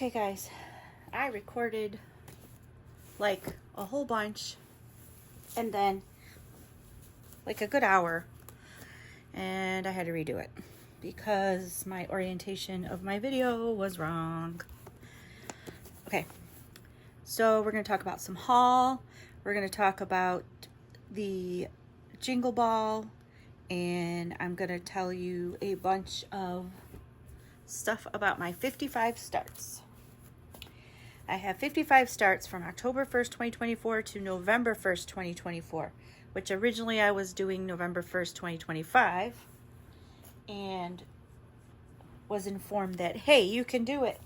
Okay guys, I recorded like a whole bunch and then like a good hour, and I had to redo it because my orientation of my video was wrong. Okay, so we're going to talk about some haul. We're going to talk about the Jingle Ball, and I'm going to tell you a bunch of stuff about my 55 starts. I have 55 starts from October 1st, 2024 to November 1st, 2024, which originally I was doing November 1st, 2025, and was informed that, hey, you can do it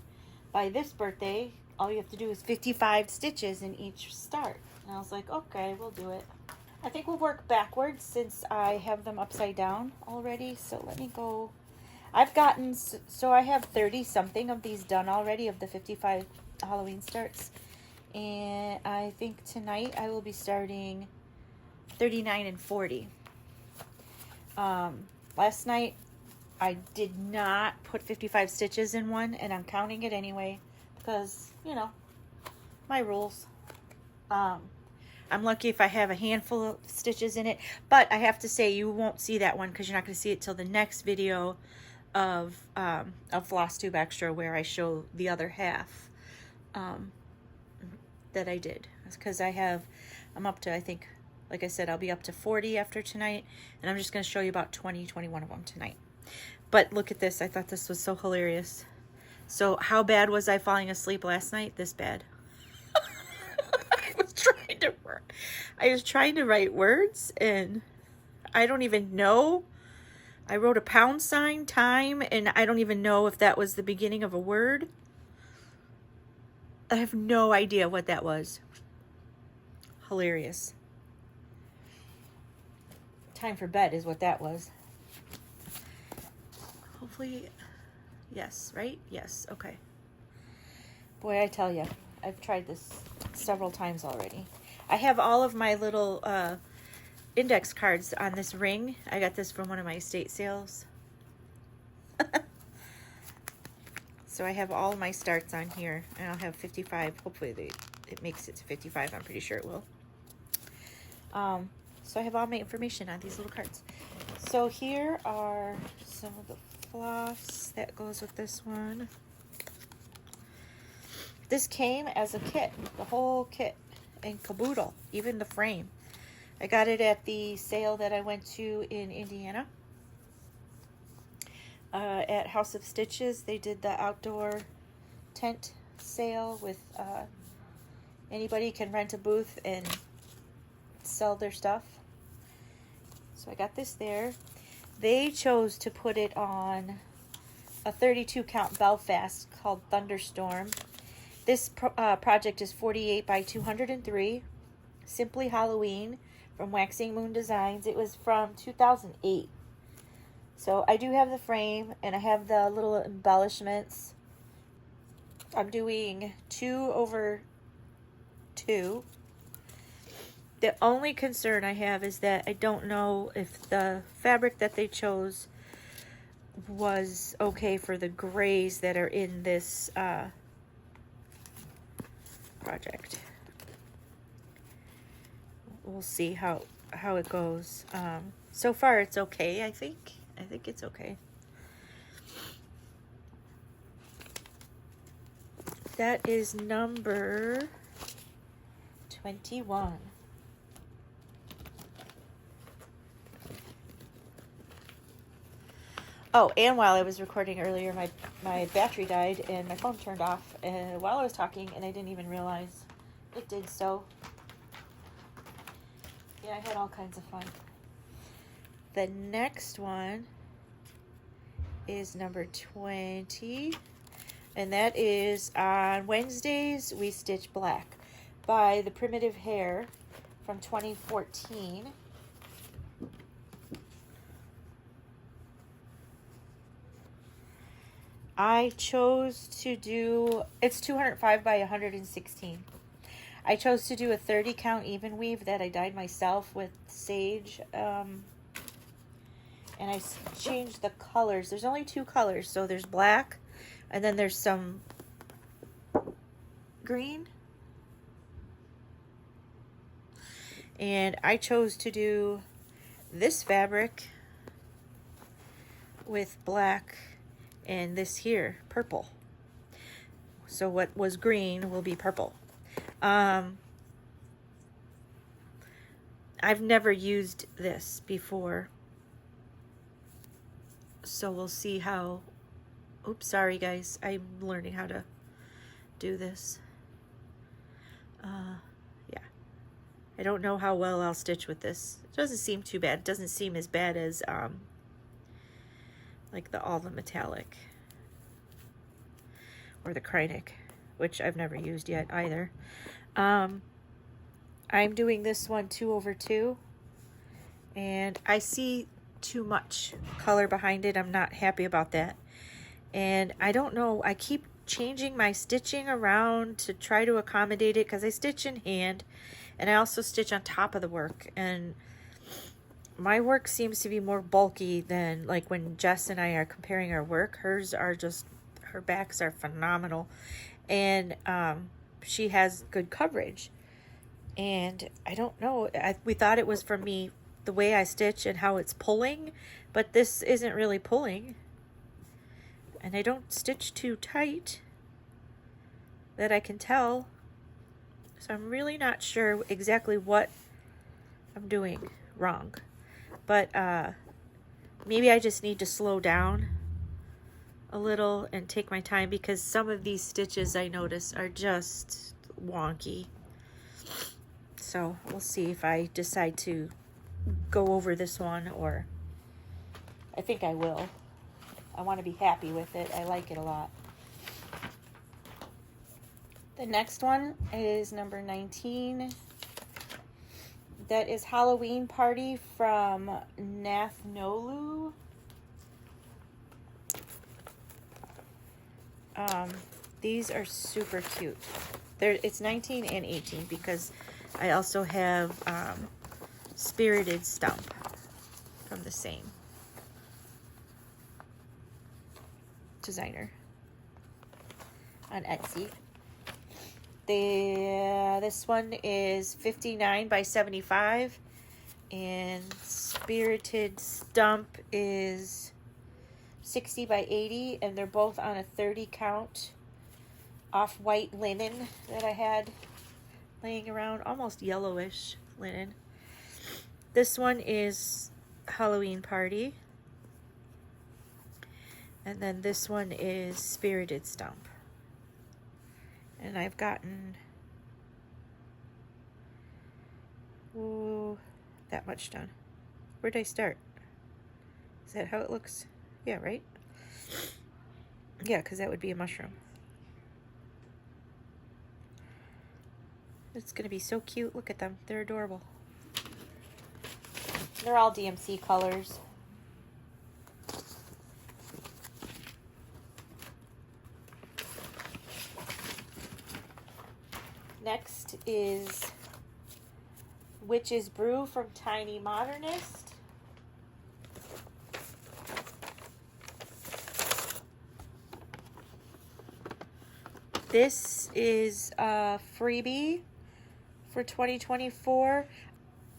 by this birthday. All you have to do is 55 stitches in each start. And I was like, okay, we'll do it. I think we'll work backwards since I have them upside down already. So let me go. I've gotten, so I have 30 something of these done already, of the 55 Halloween starts, and I think tonight I will be starting 39 and 40. Last night I did not put 55 stitches in one, and I'm counting it anyway because, you know, my rules. I'm lucky if I have a handful of stitches in it, but I have to say you won't see that one because you're not going to see it till the next video of FLOSSTUBE Extra, where I show the other half that I did. Because I'm up to, I think, like I said, I'll be up to 40 after tonight, and I'm just going to show you about 21 of them tonight. But look at this. I thought this was so hilarious. So how bad was I falling asleep last night? This bad. I was trying to write words, and I don't even know. I wrote a pound sign, time, and I don't even know if that was the beginning of a word. I have no idea what that was. Hilarious. Time for bed is what that was. Hopefully, yes, right? Yes, okay. Boy, I tell you, I've tried this several times already. I have all of my little index cards on this ring. I got this from one of my estate sales. So I have all my starts on here, and I'll have 55. Hopefully it makes it to 55. I'm pretty sure it will. So I have all my information on these little cards. So here are some of the floss that goes with this one. This came as a kit, the whole kit and caboodle, even the frame. I got it at the sale that I went to in Indiana. At House of Stitches, they did the outdoor tent sale with anybody can rent a booth and sell their stuff. So I got this there. They chose to put it on a 32 count Belfast called Thunderstorm. This project is 48 by 203. Simply Halloween from Waxing Moon Designs. It was from 2008. So I do have the frame, and I have the little embellishments. I'm doing 2/2. The only concern I have is that I don't know if the fabric that they chose was okay for the grays that are in this project. We'll see how it goes. So far it's okay, I think. I think it's okay. That is number 21. Oh, and while I was recording earlier, my battery died and my phone turned off while I was talking, and I didn't even realize it did so. Yeah, I had all kinds of fun. The next one is number 20, and that is on Wednesdays We Stitch Black by The Primitive Hair from 2014. I chose to do, it's 205 by 116. I chose to do a 30 count even weave that I dyed myself with sage, and I changed the colors. There's only two colors, so there's black, and then there's some green. And I chose to do this fabric with black and this here, purple. So what was green will be purple. I've never used this before, so we'll see how, oops, sorry guys, I'm learning how to do this. Yeah, I don't know how well I'll stitch with this. It doesn't seem too bad. It doesn't seem as bad as like all the metallic or the Kreinik, which I've never used yet either. I'm doing this one 2/2, and I see too much color behind it. I'm not happy about that. And I don't know, I keep changing my stitching around to try to accommodate it because I stitch in hand and I also stitch on top of the work. And my work seems to be more bulky than, like, when Jess and I are comparing our work. Hers are just, her backs are phenomenal. And she has good coverage. And I don't know, we thought it was from me, the way I stitch and how it's pulling, but this isn't really pulling. And I don't stitch too tight that I can tell. So I'm really not sure exactly what I'm doing wrong. But maybe I just need to slow down a little and take my time, because some of these stitches I notice are just wonky. So we'll see if I decide to go over this one, or I think I will. I want to be happy with it. I like it a lot. The next one is number 19. That is Halloween Party from Nathnolu. These are super cute. It's 19 and 18 because I also have Spirited Stump from the same designer on Etsy. This one is 59 by 75, and Spirited Stump is 60 by 80, and they're both on a 30 count off-white linen that I had laying around, almost yellowish linen. This one is Halloween Party, and then this one is Spirited Stump. And I've gotten that much done. Where'd I start? Is that how it looks? Yeah, right? Yeah, because that would be a mushroom. It's going to be so cute. Look at them. They're adorable. They're all DMC colors. Next is Witch's Brew from Tiny Modernist. This is a freebie for 2024.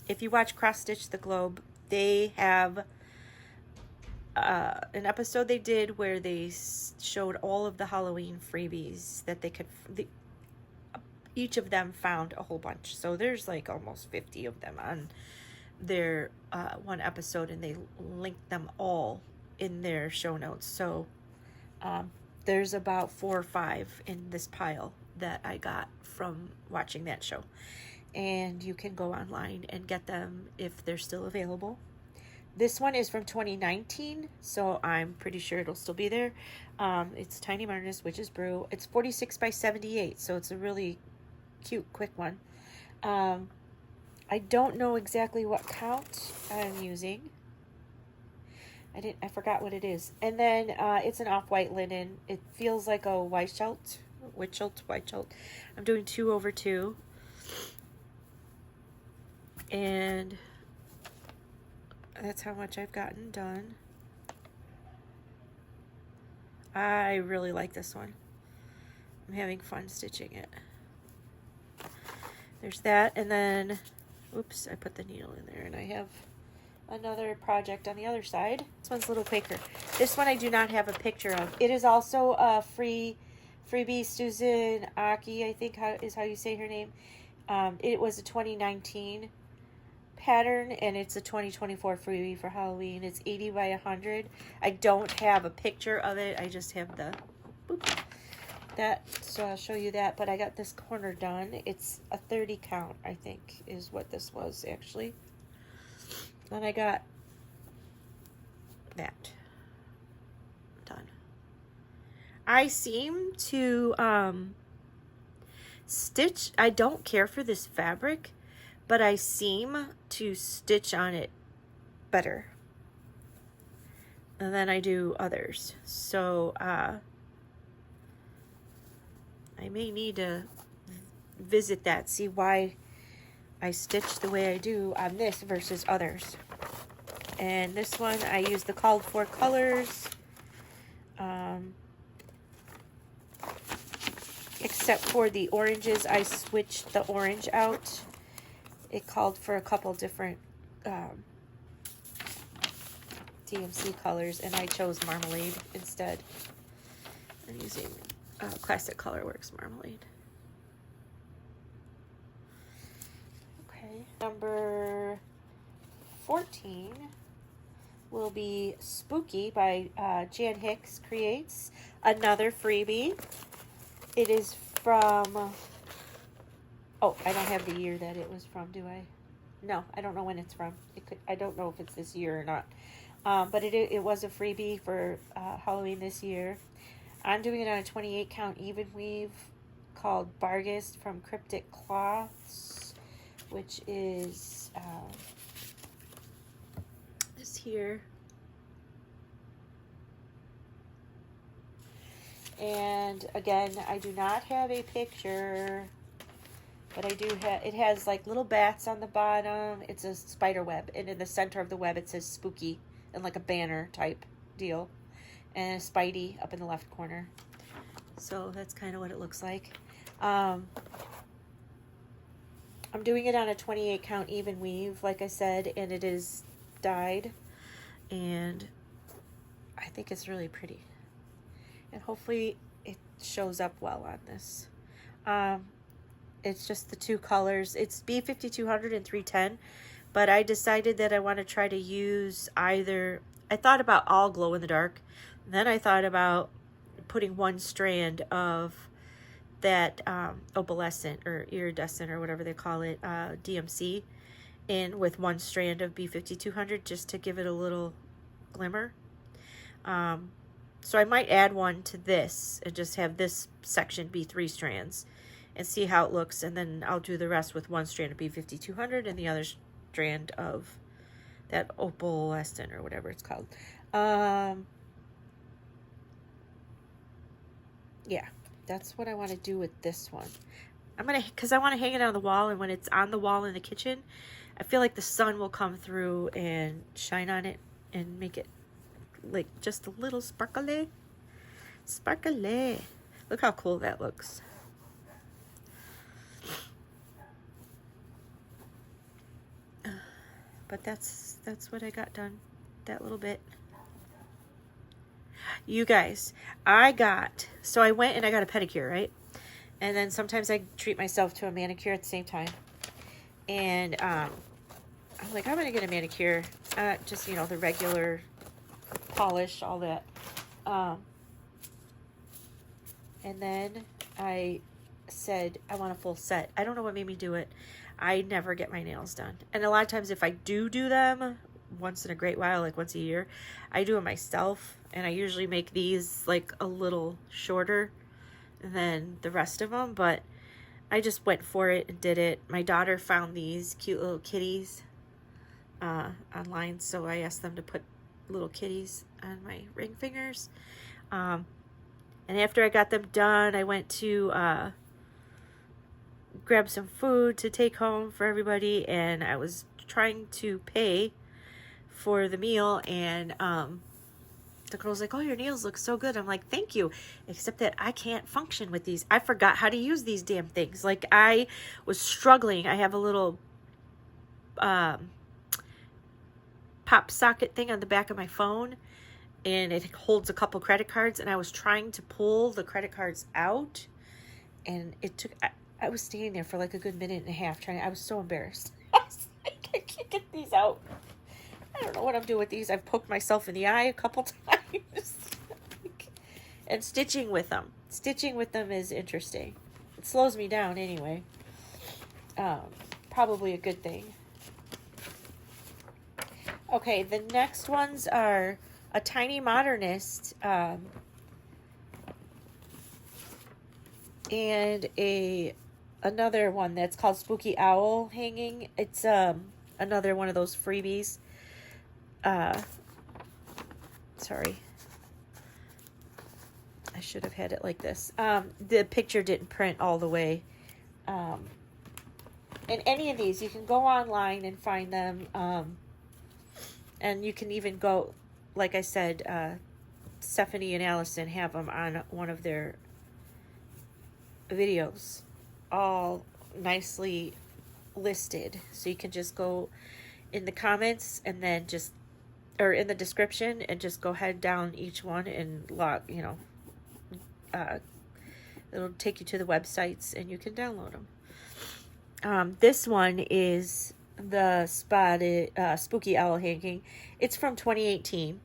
If you watch Cross Stitch the Globe, they have an episode they did where they showed all of the Halloween freebies that they could... Each of them found a whole bunch. So there's like almost 50 of them on their one episode, and they linked them all in their show notes. So there's about 4 or 5 in this pile that I got from watching that show. And you can go online and get them if they're still available. This one is from 2019, so I'm pretty sure it'll still be there. It's Tiny Modernist Witch's Brew. It's 46 by 78, so it's a really cute, quick one. I don't know exactly what count I'm using. I forgot what it is. And then it's an off-white linen. It feels like a Weichelt. I'm doing 2/2. And that's how much I've gotten done. I really like this one. I'm having fun stitching it. there's that. And then, oops, I put the needle in there, and I have another project on the other side. This one's a little quicker. This one I do not have a picture of. It is also a freebie. Susan Aki, I think is how you say her name. It was a 2019 pattern, and it's a 2024 freebie for Halloween. It's 80 by 100. I don't have a picture of it. I just have the that, so I'll show you that. But I got this corner done. It's a 30 count, I think, is what this was actually. And I got that done. I seem to stitch. I don't care for this fabric, but I seem to stitch on it better. And then I do others. So I may need to visit that, see why I stitch the way I do on this versus others. And this one I use the called for colors, except for the oranges. I switched the orange out. It called for a couple different DMC colors, and I chose Marmalade instead. I'm using Classic Colorworks Marmalade. Okay, number 14 will be Spooky by Jan Hicks Creates, another freebie. It is from, oh, I don't have the year that it was from, do I? No, I don't know when it's from. I don't know if it's this year or not. But it was a freebie for Halloween this year. I'm doing it on a 28 count even weave called Bargist from Cryptic Cloths, which is this here. And again, I do not have a picture, but I do have, it has like little bats on the bottom. It's a spider web, and in the center of the web it says Spooky and like a banner type deal, and a Spidey up in the left corner. So that's kind of what it looks like. I'm doing it on a 28 count even weave, like I said, and it is dyed, and I think it's really pretty, and hopefully it shows up well on this. It's just the two colors. It's B5200 and 310, but I decided that I want to try to use either. I thought about all glow in the dark, then I thought about putting one strand of that opalescent or iridescent or whatever they call it, DMC, in with one strand of B5200 just to give it a little glimmer. So I might add one to this and just have this section be 3 strands and see how it looks, and then I'll do the rest with one strand of B5200 and the other strand of that opalescent or whatever it's called. Yeah, that's what I want to do with this one. Because I want to hang it on the wall, and when it's on the wall in the kitchen, I feel like the sun will come through and shine on it and make it like just a little sparkly. Sparkly. Look how cool that looks. But that's what I got done, that little bit. You guys, so I went and I got a pedicure, right? And then sometimes I treat myself to a manicure at the same time. And I'm like, I'm going to get a manicure. Just, you know, the regular polish, all that. And then I said, I want a full set. I don't know what made me do it. I never get my nails done. And a lot of times if I do them once in a great while, like once a year, I do it myself. And I usually make these like a little shorter than the rest of them. But I just went for it and did it. My daughter found these cute little kitties online. So I asked them to put little kitties on my ring fingers. And after I got them done, I went to grab some food to take home for everybody, and I was trying to pay for the meal, and the girl's like, oh, your nails look so good. I'm like, thank you. Except that I can't function with these. I forgot how to use these damn things. Like, I was struggling. I have a little pop socket thing on the back of my phone, and it holds a couple credit cards, and I was trying to pull the credit cards out, and it took, I was standing there for like a good minute and a half trying. I was so embarrassed. I was like, I can't get these out. I don't know what I'm doing with these. I've poked myself in the eye a couple times. And stitching with them. Stitching with them is interesting. It slows me down anyway. Probably a good thing. Okay, the next ones are a Tiny Modernist and another one that's called Spooky Owl Hanging. It's another one of those freebies. Sorry. I should have had it like this. The picture didn't print all the way. And any of these, you can go online and find them. And you can even go, like I said, Stephanie and Allison have them on one of their videos, all nicely listed. So you can just go in the comments and then just, or in the description, and just go head down each one and log, you know, it'll take you to the websites and you can download them. This one is the Spooky Owl Hanging. It's from 2018.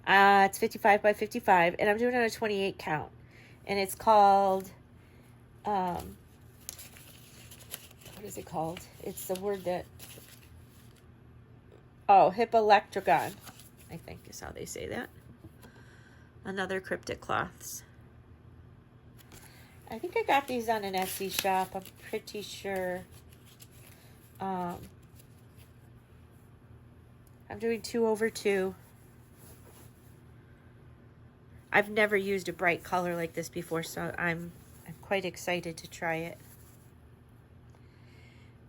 It's 55 by 55, and I'm doing it on a 28 count. And it's called, what is it called? It's the word that, oh, Hippolectragon, I think is how they say that. Another cryptic cloths. I think I got these on an Etsy shop. I'm pretty sure. I'm doing 2/2. I've never used a bright color like this before, so I'm quite excited to try it.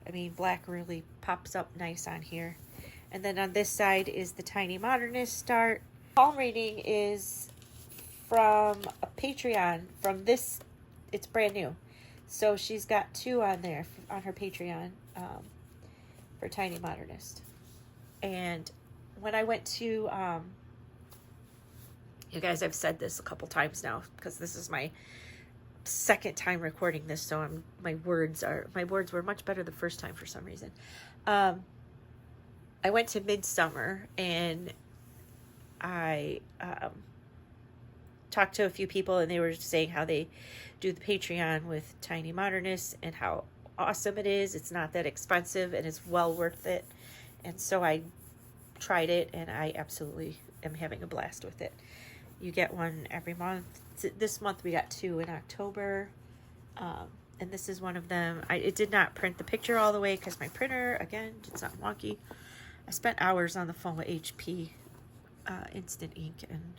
I mean, black really pops up nice on here. And then on this side is the Tiny Modernist start. Palm reading is from a Patreon, from this, it's brand new. So she's got 2 on there on her Patreon for Tiny Modernist. And when I went to, you guys, I've said this a couple times now because this is my second time recording this, so my words were much better the first time for some reason. I went to Midsummer and I talked to a few people, and they were saying how they do the Patreon with Tiny Modernists and how awesome it is. It's not that expensive and it's well worth it. And so I tried it, and I absolutely am having a blast with it. You get one every month. This month we got 2 in October, and this is one of them. It did not print the picture all the way because my printer, again, it's not wonky. I spent hours on the phone with HP Instant Ink, and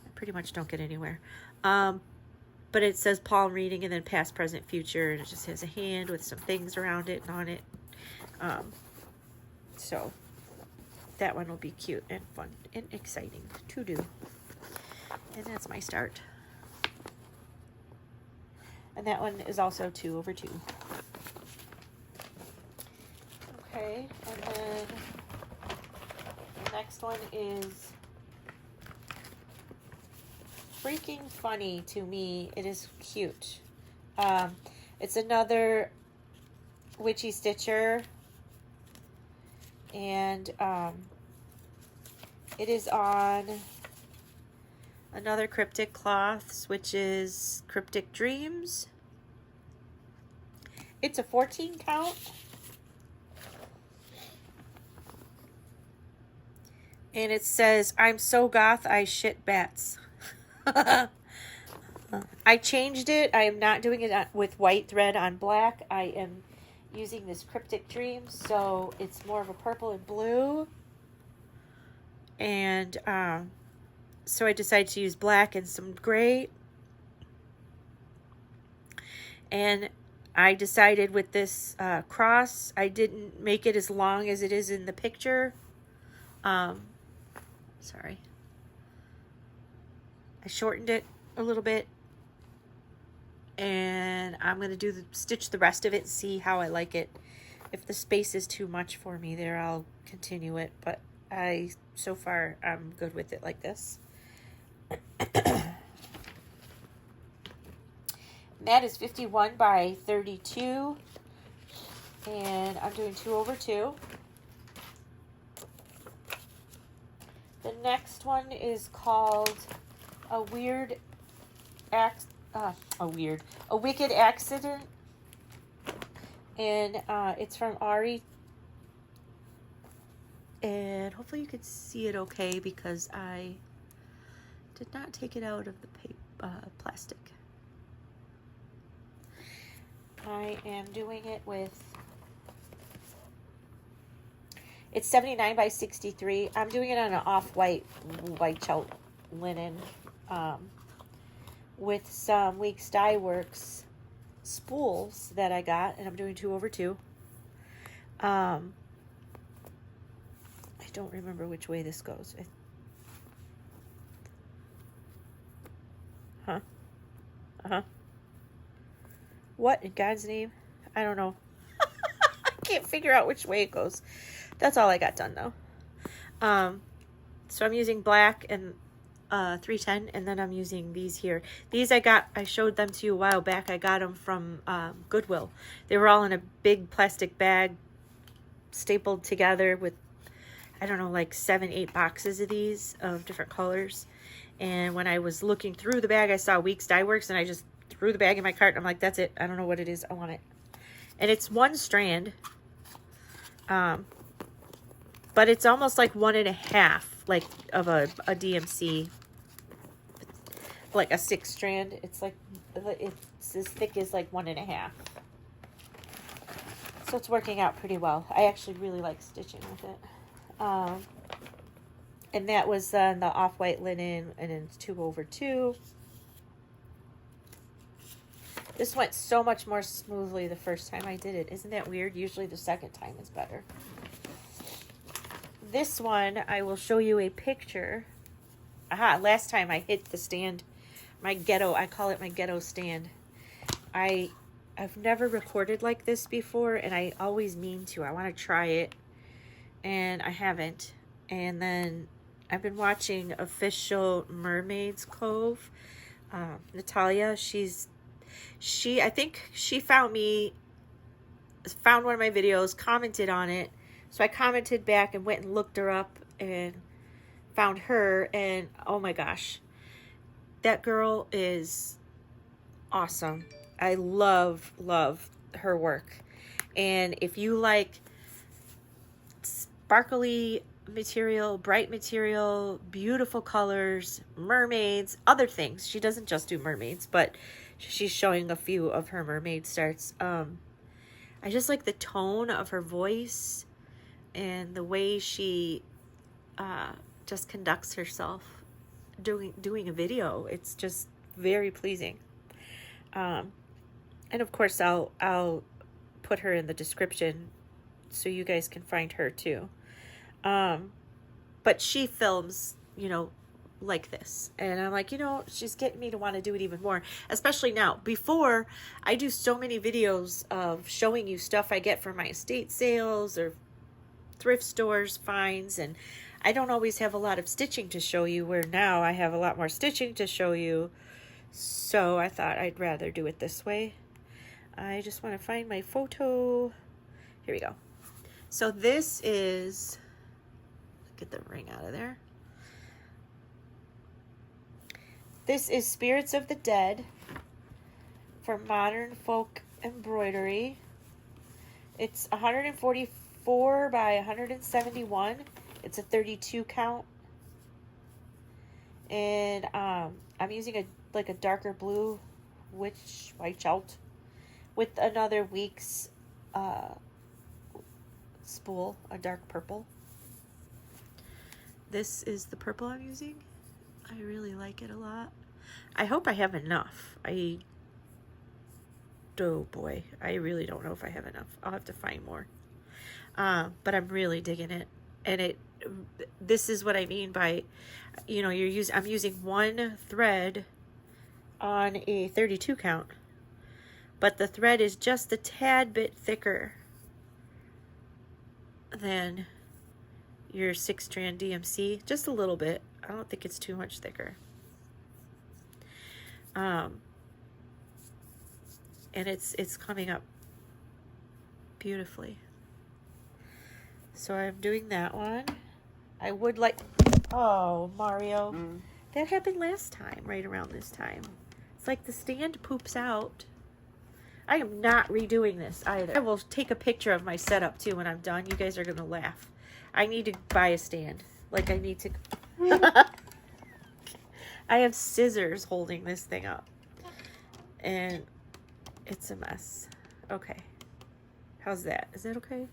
I pretty much don't get anywhere. But it says palm reading and then past, present, future, and it just has a hand with some things around it and on it. So that one will be cute and fun and exciting to do. And that's my start. And that one is also 2/2. Okay, and then the next one is freaking funny to me. It is cute. It's another Witchy Stitcher, and it is on another Cryptic Cloths, which is Cryptic Dreams. It's a 14 count. And it says, I'm so goth, I shit bats. I changed it. I am not doing it with white thread on black. I am using this Cryptic Dreams, so it's more of a purple and blue. And so I decided to use black and some gray. And I decided with this cross, I didn't make it as long as it is in the picture. Sorry. I shortened it a little bit, and I'm going to stitch the rest of it and see how I like it. If the space is too much for me there, I'll continue it, but so far I'm good with it like this. That is 51 by 32, and I'm doing 2 over 2. The next one is called A Wicked Accident, and it's from Ari, and hopefully you could see it okay because I did not take it out of the plastic. I am doing it with, it's 79 by 63. I'm doing it on an off-white white chalk linen with some Weeks Dye Works spools that I got, and I'm doing 2 over 2. I don't remember which way this goes. What in God's name? I don't know. I can't figure out which way it goes. That's all I got done though. So I'm using black and 310, and then I'm using these here. These I showed them to you a while back. I got them from Goodwill. They were all in a big plastic bag, stapled together with, I don't know, like 7-8 boxes of these of different colors. And when I was looking through the bag, I saw Weeks Dye Works, and I just threw the bag in my cart. I'm like, that's it. I don't know what it is. I want it. And it's 1 strand. But it's almost like 1.5, like of a DMC, like a 6 strand. It's like, it's as thick as like 1.5. So it's working out pretty well. I actually really like stitching with it. And that was the off-white linen, and it's 2 over 2. This went so much more smoothly the first time I did it. Isn't that weird? Usually the second time is better. This one, I will show you a picture. Last time I hit the stand. I call it my ghetto stand. I've never recorded like this before, and I always mean to. I want to try it, and I haven't. And then I've been watching Official Mermaids Cove. Natalia, I think she found one of my videos, commented on it. So I commented back and went and looked her up and found her, and oh my gosh, that girl is awesome. I love her work. And if you like sparkly material, bright material, beautiful colors, mermaids, other things, she doesn't just do mermaids, but she's showing a few of her mermaid starts. I just like the tone of her voice and the way she just conducts herself doing a video. It's just very pleasing. And of course I'll put her in the description so you guys can find her too. But she films, like this, and I'm like, she's getting me to want to do it even more, especially now. Before, I do so many videos of showing you stuff I get from my estate sales or thrift stores finds, and I don't always have a lot of stitching to show you, where now I have a lot more stitching to show you. So I thought I'd rather do it this way. I just want to find my photo. Here we go. So this is, get the ring out of there. This is Spirits of the Dead for Modern Folk Embroidery. It's 144 by 171. It's a 32 count. And I'm using a darker blue white chalk with another Weeks spool, a dark purple. This is the purple I'm using. I really like it a lot. I hope I have enough. Oh boy, I really don't know if I have enough. I'll have to find more. But I'm really digging it. And it this is what I mean by, you know, I'm using one thread on a 32 count, but the thread is just a tad bit thicker than your 6-strand DMC, just a little bit. I don't think it's too much thicker. And it's coming up beautifully. So I'm doing that one. I would like, oh, Mario, that happened last time, right around this time. It's like the stand poops out. I am not redoing this either. I will take a picture of my setup too when I'm done. You guys are gonna laugh. I need to buy a stand. Like, I need to. I have scissors holding this thing up, and it's a mess. Okay, how's that? Is that okay?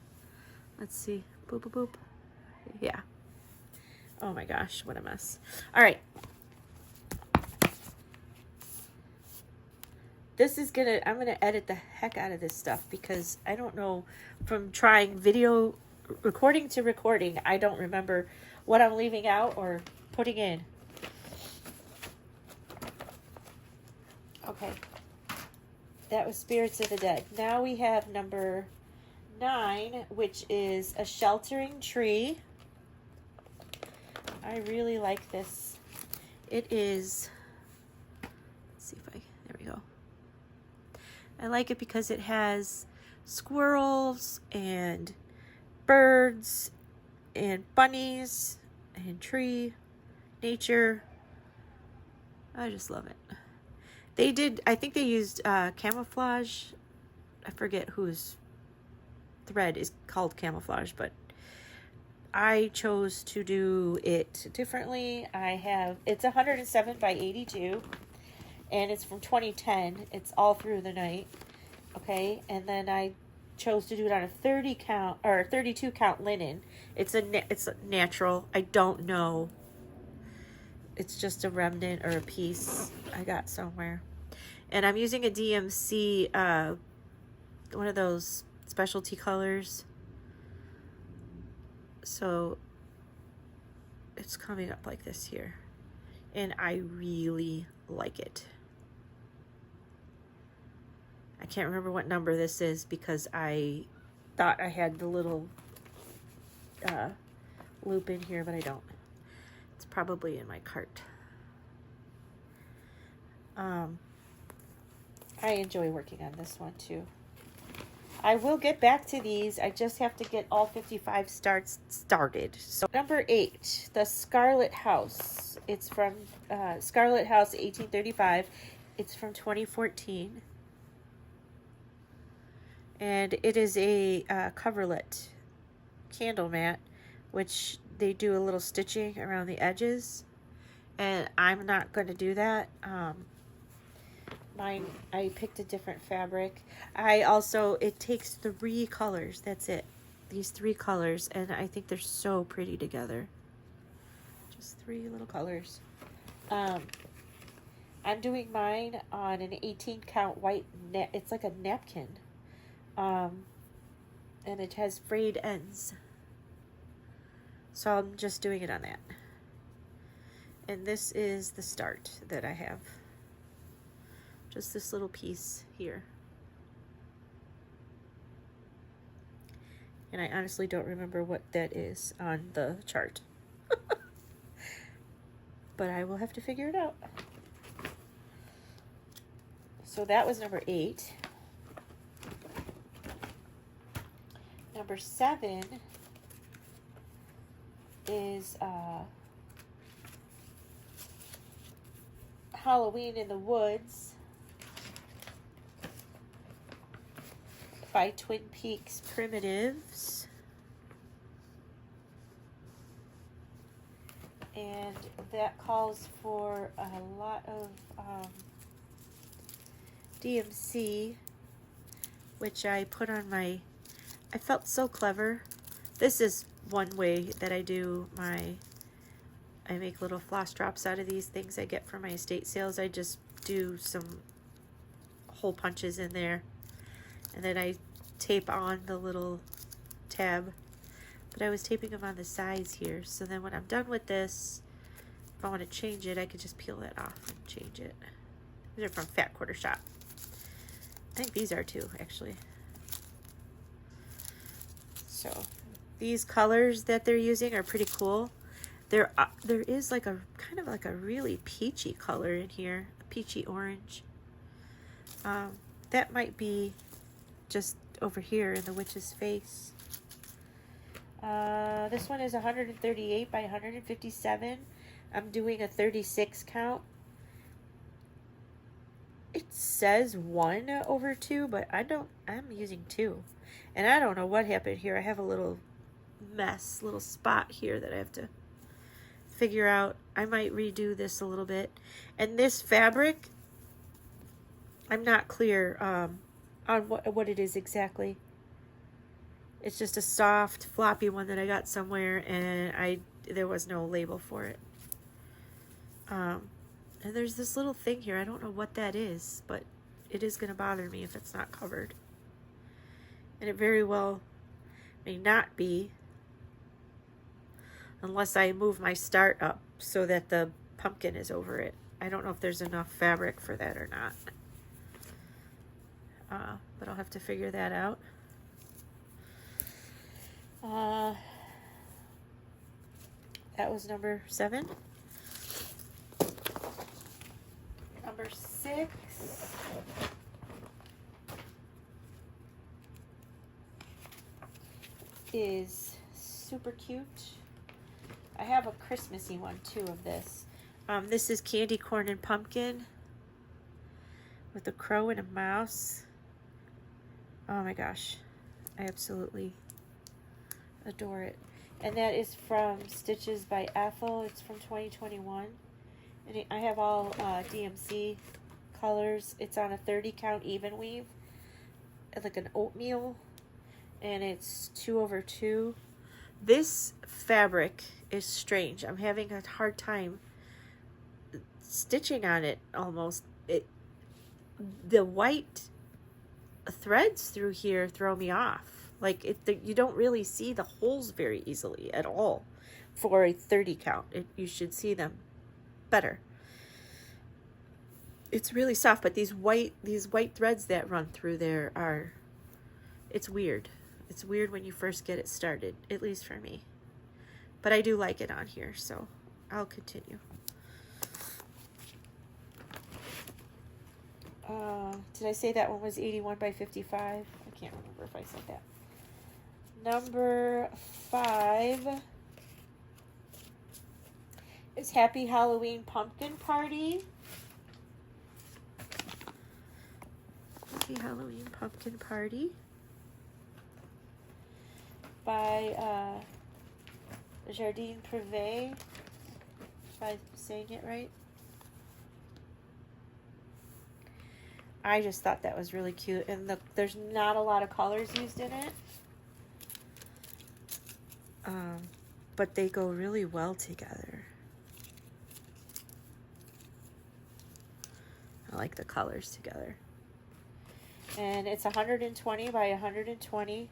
Let's see. Boop boop boop. Yeah. Oh my gosh, what a mess. All right. This is I'm gonna edit the heck out of this stuff because I don't know, from trying video recording to recording, I don't remember what I'm leaving out or putting in. Okay. That was Spirits of the Dead. Now we have number 9, which is a sheltering tree. I really like this. It is, let's see if there we go. I like it because it has squirrels and birds and bunnies and tree, nature. I just love it. I think they used camouflage. I forget whose thread is called camouflage, but I chose to do it differently. It's 107 by 82, and it's from 2010. It's all through the night. Okay, and then I chose to do it on a 30 count or 32 count linen. It's a natural. I don't know. It's just a remnant or a piece I got somewhere. And I'm using a DMC, one of those specialty colors. So it's coming up like this here. And I really like it. I can't remember what number this is because I thought I had the little loop in here, but I don't. It's probably in my cart. I enjoy working on this one too. I will get back to these. I just have to get all 55 started. So number 8, the Scarlet House. It's from Scarlet House 1835. It's from 2014. And it is a coverlet candle mat, which they do a little stitching around the edges. And I'm not going to do that. Mine, I picked a different fabric. It takes 3 colors. That's it. These 3 colors. And I think they're so pretty together. Just 3 little colors. I'm doing mine on an 18 count white net. It's like a napkin. And it has frayed ends. So I'm just doing it on that. And this is the start that I have. Just this little piece here. And I honestly don't remember what that is on the chart. But I will have to figure it out. So that was number 8. Number 7 is Halloween in the Woods by Twin Peaks Primitives. And that calls for a lot of DMC, which I put on my, I felt so clever. This is one way that I do I make little floss drops out of these things I get from my estate sales. I just do some hole punches in there, and then I tape on the little tab. but I was taping them on the sides here. So then when I'm done with this, if I want to change it, I could just peel that off and change it. These are from Fat Quarter Shop. I think these are too, actually. So these colors that they're using are pretty cool. There is like a kind of like a really peachy color in here, a peachy orange. That might be just over here in the witch's face. This one is 138 by 157. I'm doing a 36 count. It says 1/2, but I'm using 2. And I don't know what happened here. I have a little mess, little spot here that I have to figure out. I might redo this a little bit. And this fabric, I'm not clear on what it is exactly. It's just a soft, floppy one that I got somewhere, and there was no label for it. And there's this little thing here. I don't know what that is, but it is going to bother me if it's not covered. And it very well may not be, unless I move my start up so that the pumpkin is over it. I don't know if there's enough fabric for that or not. But I'll have to figure that out. That was number 7. Number 6 is super cute. I have a Christmassy one too of this. This is candy corn and pumpkin with a crow and a mouse. Oh my gosh, I absolutely adore it. And that is from Stitches by Ethel. It's from 2021. And I have all DMC colors. It's on a 30 count even weave, like an oatmeal, and it's 2/2. This fabric is strange. I'm having a hard time stitching on it almost. The white threads through here throw me off. Like you don't really see the holes very easily at all for a 30 count. You should see them better. It's really soft, but these white threads that run through there it's weird. It's weird when you first get it started, at least for me. But I do like it on here, so I'll continue. Did I say that one was 81 by 55? I can't remember if I said that. Number 5 is Happy Halloween Pumpkin Party. Happy Halloween Pumpkin Party by Jardine Privé, if I'm saying it right. I just thought that was really cute, and there's not a lot of colors used in it, but they go really well together. I like the colors together. And it's 120 by 120.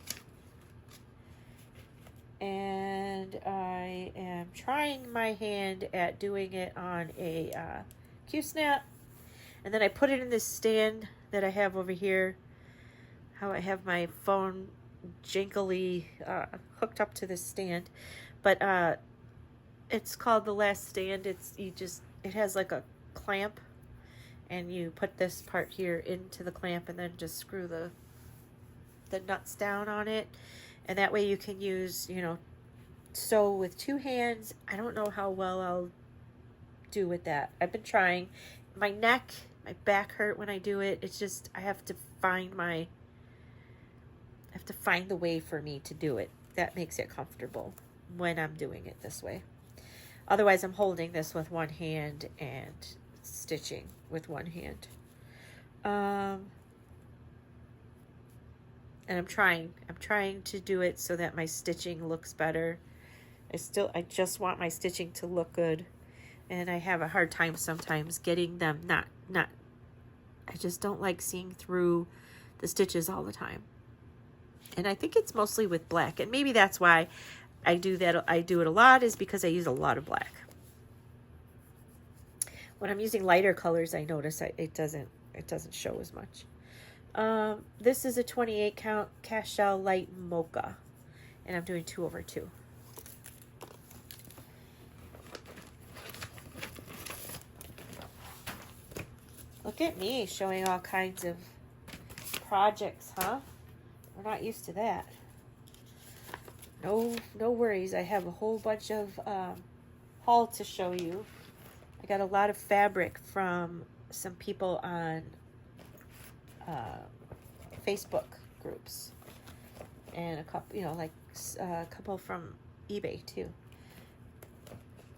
And I am trying my hand at doing it on a Q-snap. And then I put it in this stand that I have over here. How I have my phone jinkily hooked up to this stand. But it's called the Last Stand. It has like a clamp. And you put this part here into the clamp and then just screw the nuts down on it. And that way you can use, sew with 2 hands. I don't know how well I'll do with that. I've been trying. My back hurt when I do it. It's just, I have to find the way for me to do it. That makes it comfortable when I'm doing it this way. Otherwise, I'm holding this with one hand and stitching with one hand. And I'm trying to do it so that my stitching looks better. I just want my stitching to look good, and I have a hard time sometimes getting them not I just don't like seeing through the stitches all the time. And I think it's mostly with black, and maybe that's why I do it a lot is because I use a lot of black. When I'm using lighter colors, I notice it doesn't show as much. This is a 28 count Cashel Light Mocha, and I'm doing 2/2. Look at me showing all kinds of projects, huh? We're not used to that. No worries. I have a whole bunch of haul to show you. I got a lot of fabric from some people on Facebook groups, and a couple, a couple from eBay too.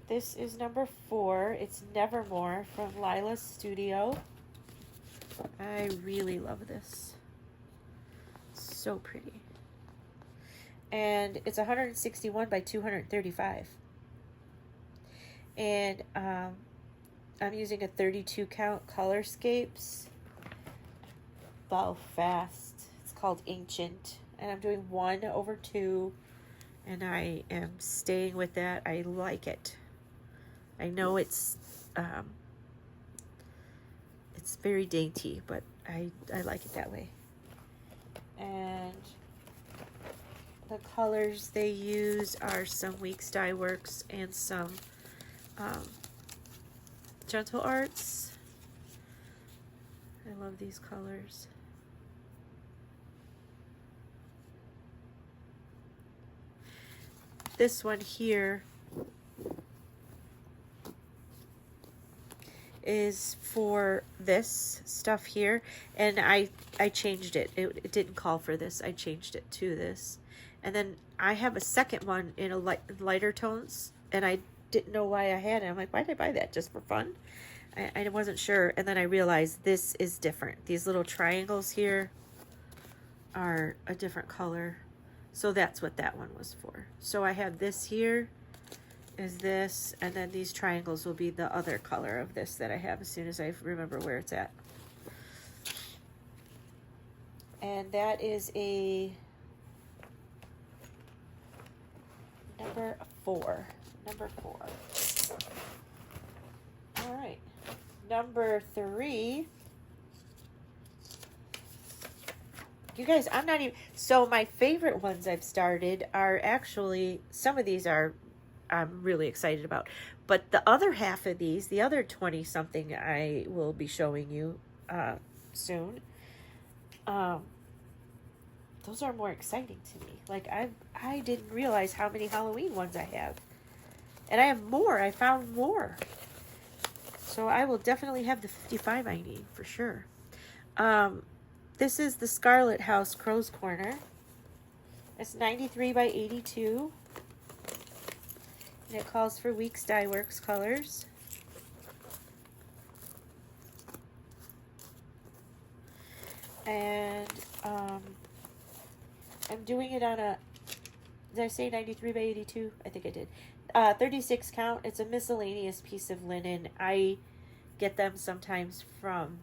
This is number 4. It's Nevermore from Lila's Studio. I really love this. So pretty. And it's 161 by 235. And I'm using a 32 count Colorscapes Bow Fast. It's called Ancient. And I'm doing 1/2. And I am staying with that. I like it. I know it's very dainty, but I like it that way. And the colors they use are some Weeks Dye Works and some Gentle Arts. I love these colors. This one here is for this stuff here, and I changed it. It didn't call for this. I changed it to this. And then I have a second one in a lighter tones, and I didn't know why I had it. I'm like, why did I buy that? Just for fun? I wasn't sure. And then I realized this is different. These little triangles here are a different color. So that's what that one was for. So I have this here is this, and then these triangles will be the other color of this that I have as soon as I remember where it's at. And that is a number 4. Number 4. All right. Number 3. You guys, I'm not even... So my favorite ones I've started are actually... Some of these are... I'm really excited about. But the other half of these, the other 20-something I will be showing you soon, those are more exciting to me. Like, I didn't realize how many Halloween ones I have. And I have more. I found more. So I will definitely have the 55 I need, for sure. This is the Scarlet House Crow's Corner. It's 93 by 82. And it calls for Weeks Dye Works colors. And I'm doing it on a, did I say 93 by 82? I think I did. 36 count. It's a miscellaneous piece of linen. I get them sometimes from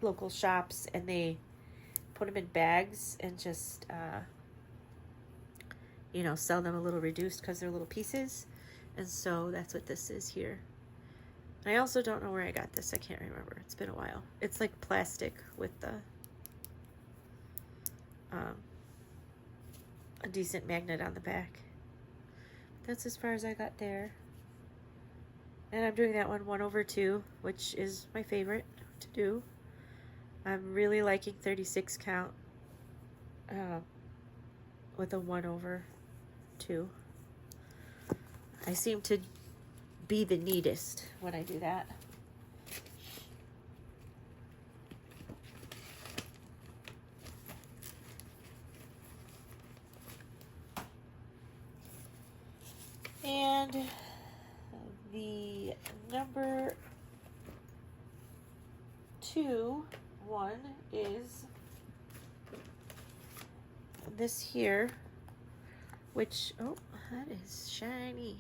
local shops, and they put them in bags and just, sell them a little reduced because they're little pieces. And so that's what this is here. I also don't know where I got this. I can't remember. It's been a while. It's like plastic with the a decent magnet on the back. That's as far as I got there. And I'm doing that one 1/2, which is my favorite to do. I'm really liking 36 count with a 1/2. I seem to be the neatest when I do that. And the number 2 one is this here, which, oh, that is shiny.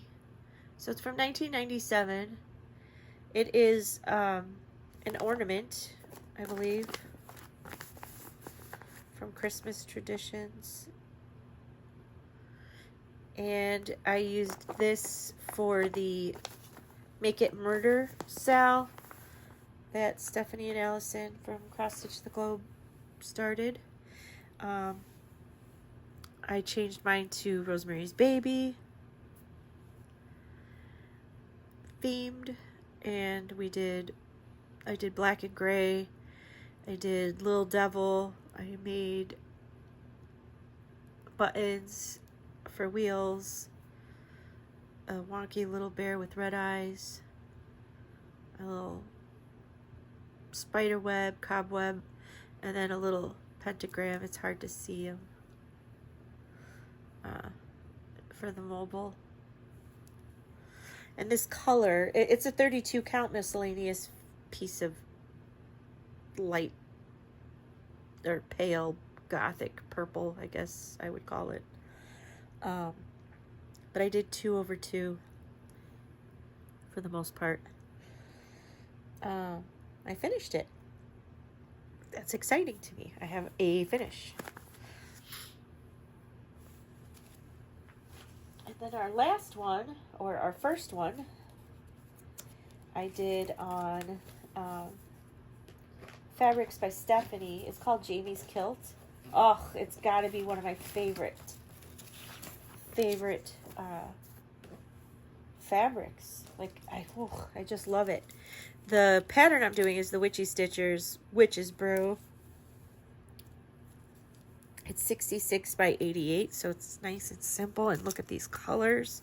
So it's from 1997. It is an ornament, I believe, from Christmas Traditions. And I used this for the Make It Murder Sal that Stephanie and Allison from Cross Stitch the Globe started. I changed mine to Rosemary's Baby themed, and I did black and gray. I did Little Devil. I made buttons for wheels, a wonky little bear with red eyes, a little spider web, cobweb, and then a little pentagram. It's hard to see them for the mobile. And this color, it's a 32 count miscellaneous piece of light or pale gothic purple, I guess I would call it. But I did 2/2 for the most part. I finished it. That's exciting to me. I have a finish. And then our last one, or our first one, I did on Fabrics by Stephanie. It's called Jamie's Kilt. Oh, it's got to be one of my favorite fabrics. Like, I just love it. The pattern I'm doing is the Witchy Stitchers Witch's Brew. It's 66 by 88, so it's nice and simple. And look at these colors.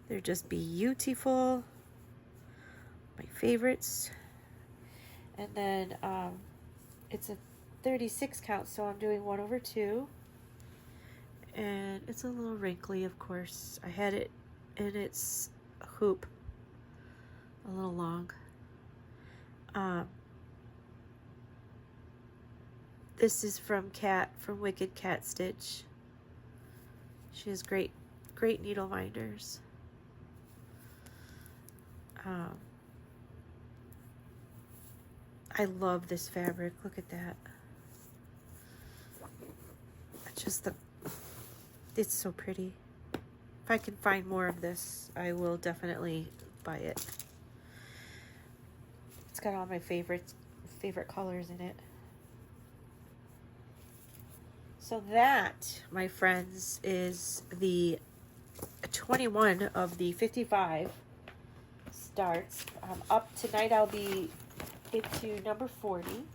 They're just beautiful. My favorites. And then it's a 36 count, so I'm doing 1/2. And it's a little wrinkly, of course. I had it in its hoop a little long. This is from Wicked Cat Stitch. She has great needle minders. I love this fabric. Look at that. It's so pretty. If I can find more of this, I will definitely buy it. It's got all my favorite colors in it. So that, my friends, is the 21 of the 55 starts. Up tonight, I'll be into number 40.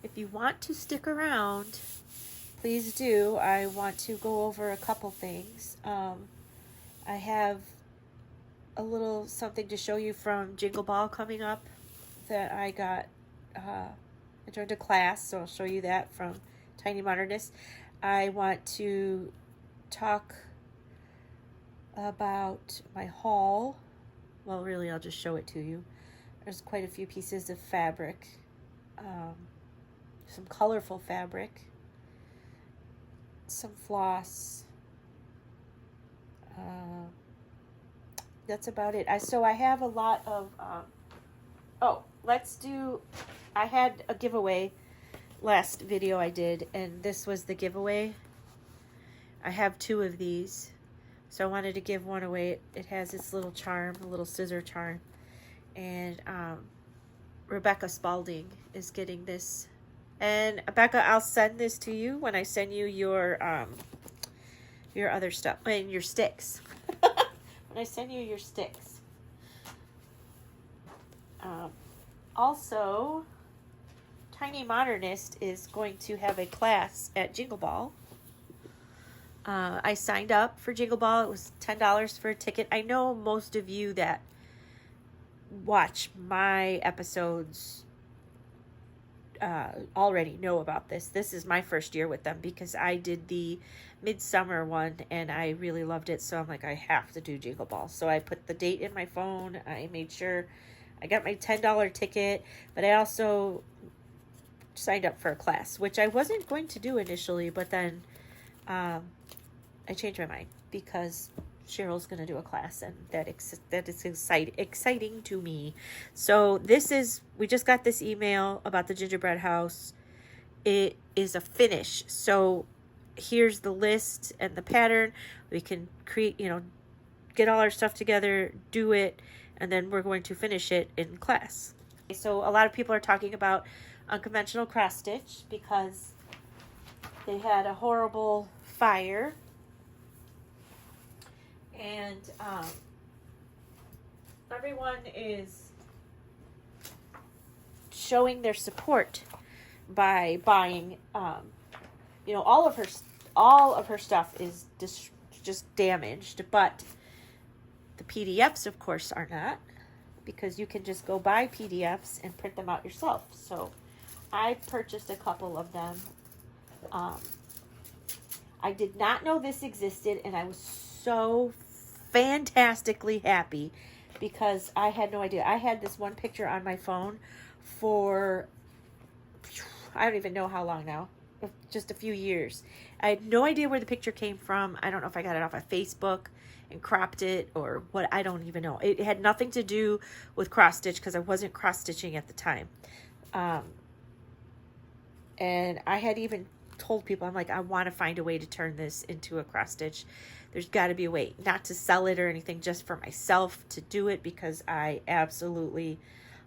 If you want to stick around, please do. I want to go over a couple things. I have a little something to show you from Jingle Ball coming up that I got. I joined a class, so I'll show you that from Tiny Modernist. I want to talk about my haul. Well, really, I'll just show it to you. There's quite a few pieces of fabric, some colorful fabric, some floss. That's about it. So I have a lot of, I had a giveaway last video I did, and this was the giveaway. I have 2 of these, so I wanted to give one away. It has its little charm, a little scissor charm, and Rebecca Spalding is getting this. And Becca, I'll send this to you when I send you your other stuff and your sticks. When I send you your sticks. Also, Tiny Modernist is going to have a class at Jingle Ball. I signed up for Jingle Ball. It was $10 for a ticket. I know most of you that watch my episodes already know about this. This is my first year with them because I did the Midsummer one and I really loved it. So I'm like, I have to do Jingle Ball. So I put the date in my phone. I made sure I got my $10 ticket, but I also signed up for a class, which I wasn't going to do initially, but then I changed my mind because Cheryl's going to do a class, and that is exciting to me. So we just got this email about the gingerbread house. It is a finish. So here's the list and the pattern. We can create, you know, get all our stuff together, do it, and then we're going to finish it in class. So a lot of people are talking about unconventional cross stitch because they had a horrible fire, and everyone is showing their support by buying, you know, all of her stuff is just damaged, but the PDFs, of course, are not, because you can just go buy PDFs and print them out yourself. So I purchased a couple of them. I did not know this existed, and I was so fantastically happy because I had no idea. I had this one picture on my phone for, I don't even know how long now, just a few years. I had no idea where the picture came from. I don't know if I got it off of Facebook and cropped it or what, I don't even know. It had nothing to do with cross stitch because I wasn't cross stitching at the time. And I had even told people, I'm like, I want to find a way to turn this into a cross stitch. There's got to be a way, not to sell it or anything, just for myself to do it, because I absolutely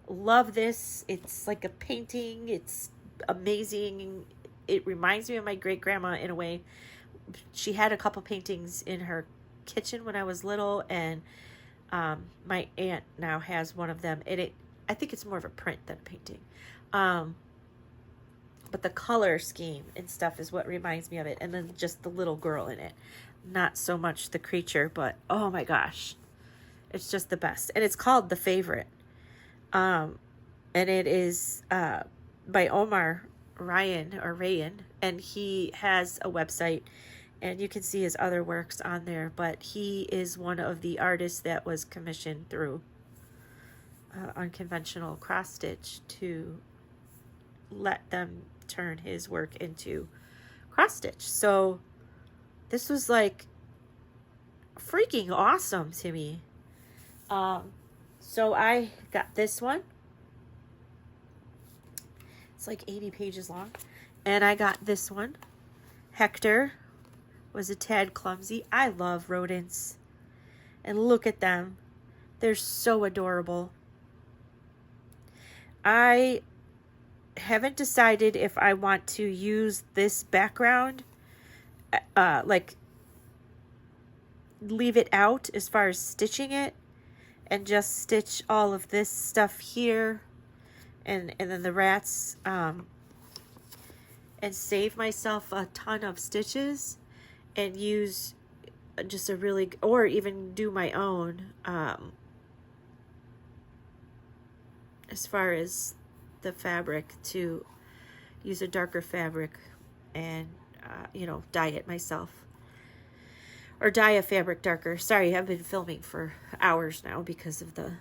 love this. It's like a painting. It's amazing. It reminds me of my great grandma in a way. She had a couple paintings in her kitchen when I was little, and my aunt now has one of them, and I think it's more of a print than a painting. But the color scheme and stuff is what reminds me of it, and then just the little girl in it. Not so much the creature, but oh my gosh, it's just the best. And it's called The Favorite, and it is by Omar Ryan, and he has a website, and you can see his other works on there, but he is one of the artists that was commissioned through Unconventional Cross Stitch to let them turn his work into cross stitch. So this was like freaking awesome to me. So I got this one. It's like 80 pages long. And I got this one. Hector was a tad clumsy. I love rodents. And look at them. They're so adorable. I haven't decided if I want to use this background, like leave it out as far as stitching it, and just stitch all of this stuff here, and then the rats, and save myself a ton of stitches, and use just a really, or even do my own, as far as the fabric, to use a darker fabric and you know, dye it myself, or dye a fabric darker. Sorry, I've been filming for hours now because of the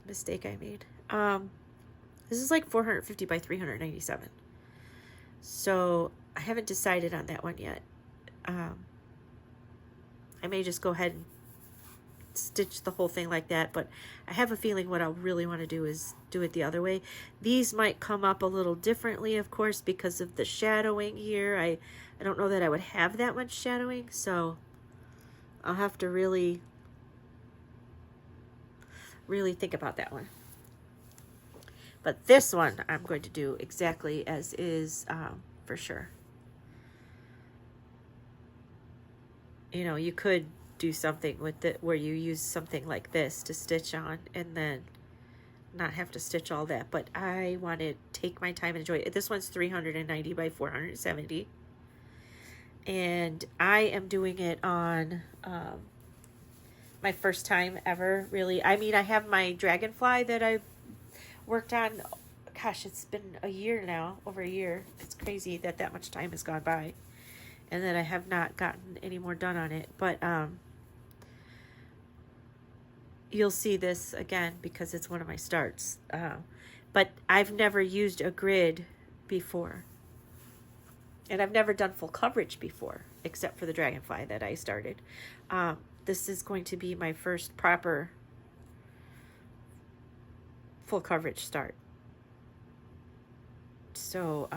mistake I made. This is like 450 by 397, so I haven't decided on that one yet. I may just go ahead and stitch the whole thing like that, but I have a feeling what I'll really want to do is do it the other way. These might come up a little differently, of course, because of the shadowing here. I don't know that I would have that much shadowing, so I'll have to really think about that one. But this one I'm going to do exactly as is, for sure. You know, you could do something with it where you use something like this to stitch on and then not have to stitch all that, but I want to take my time and enjoy it. This one's 390 by 470, and I am doing it on my first time ever, really. I mean, I have my dragonfly that I worked on, gosh, it's been a year now, over a year. It's crazy that much time has gone by, and that I have not gotten any more done on it. But you'll see this again because it's one of my starts. But I've never used a grid before. And I've never done full coverage before, except for the dragonfly that I started. This is going to be my first proper full coverage start. So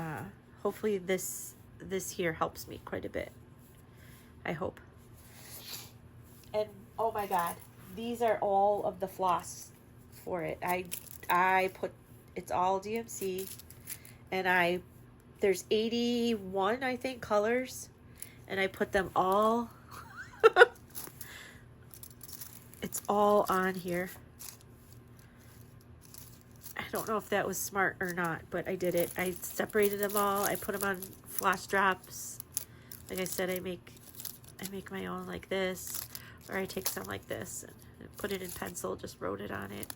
hopefully this here helps me quite a bit. I hope. And oh my god, these are all of the floss for it. I put, it's all DMC, and there's 81 I think colors, and I put them all it's all on here. I don't know if that was smart or not, but I did it. I separated them all. I put them on floss drops. Like I said, I make my own like this, or I take some like this and put it in pencil, just wrote it on it.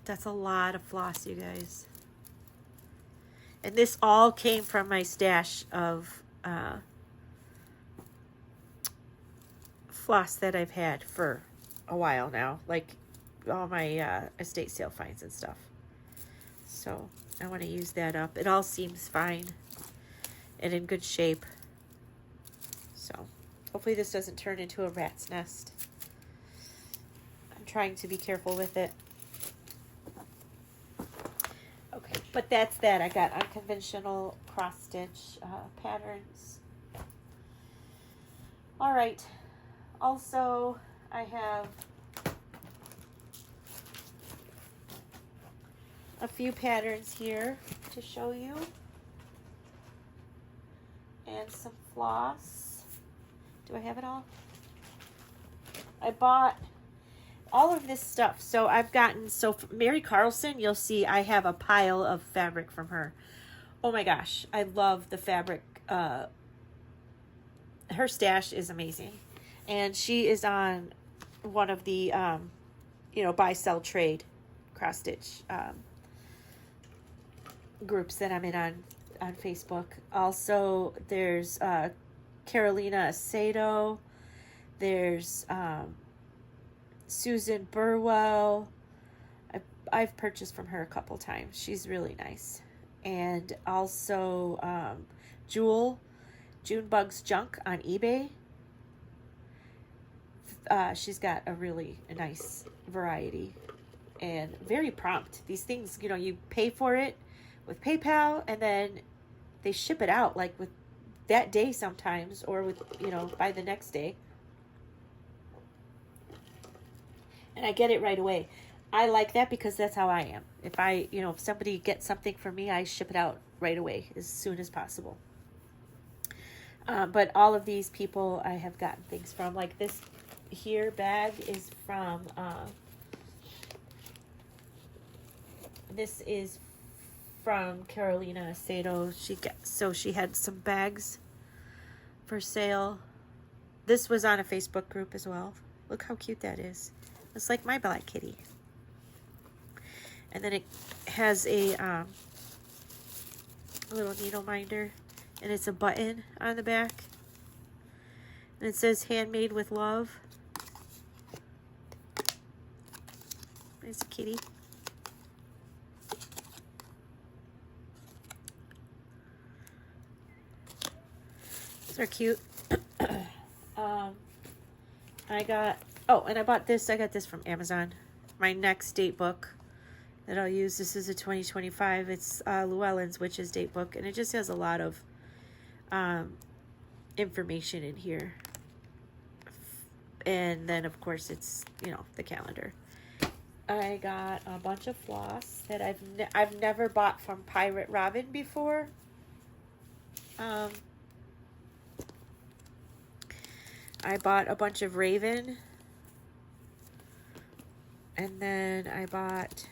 That's a lot of floss, you guys. And this all came from my stash of floss that I've had for a while now, like all my estate sale finds and stuff. So I want to use that up. It all seems fine and in good shape. So hopefully this doesn't turn into a rat's nest. I'm trying to be careful with it. Okay, but that's that. I got unconventional cross stitch patterns. All right. Also, I have a few patterns here to show you, and some floss. Do I have it all? I bought all of this stuff. So I've gotten, so from Mary Carlson, you'll see I have a pile of fabric from her. Oh my gosh, I love the fabric. Her stash is amazing. And she is on one of the, buy, sell, trade, cross stitch groups that I'm in on Facebook. Also, there's Carolina Aceto. There's Susan Burwell. I've purchased from her a couple times. She's really nice. And also June Bugs Junk on eBay. She's got a really nice variety and very prompt. These things, you pay for it with PayPal, and then they ship it out like with that day sometimes, or with, by the next day. And I get it right away. I like that because that's how I am. If somebody gets something for me, I ship it out right away as soon as possible. But all of these people I have gotten things from. Like this here bag is from, this is from Carolina Aceto. She had some bags for sale. This was on a Facebook group as well. Look how cute that is. It's like my black kitty. And then it has a little needle minder, and it's a button on the back. And it says handmade with love. There's a kitty. These are cute. I bought this. I got this from Amazon. My next date book that I'll use. This is a 2025. It's Llewellyn's Witches date book, and it just has a lot of information in here. And then, of course, it's, the calendar. I got a bunch of floss that I've never bought from Pirate Robin before. I bought a bunch of Raven. And then I bought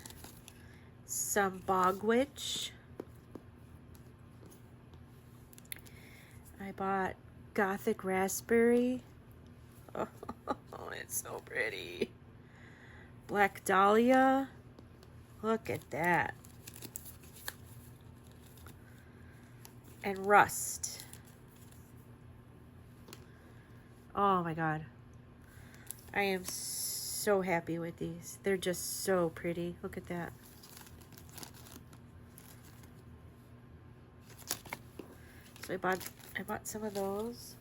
some Bog Witch. I bought Gothic Raspberry. Oh, it's so pretty. Black Dahlia. Look at that. And Rust. Oh my god. I am so happy with these. They're just so pretty. Look at that. So I bought some of those.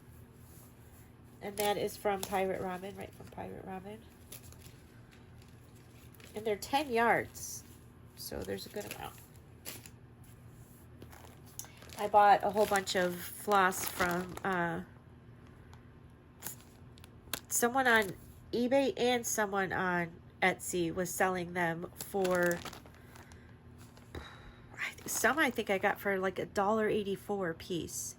And that is from Pirate Robin, right from Pirate Robin. And they're 10 yards. So there's a good amount. I bought a whole bunch of floss from someone on eBay, and someone on Etsy was selling them for some. I think I got for like $1.84 a piece,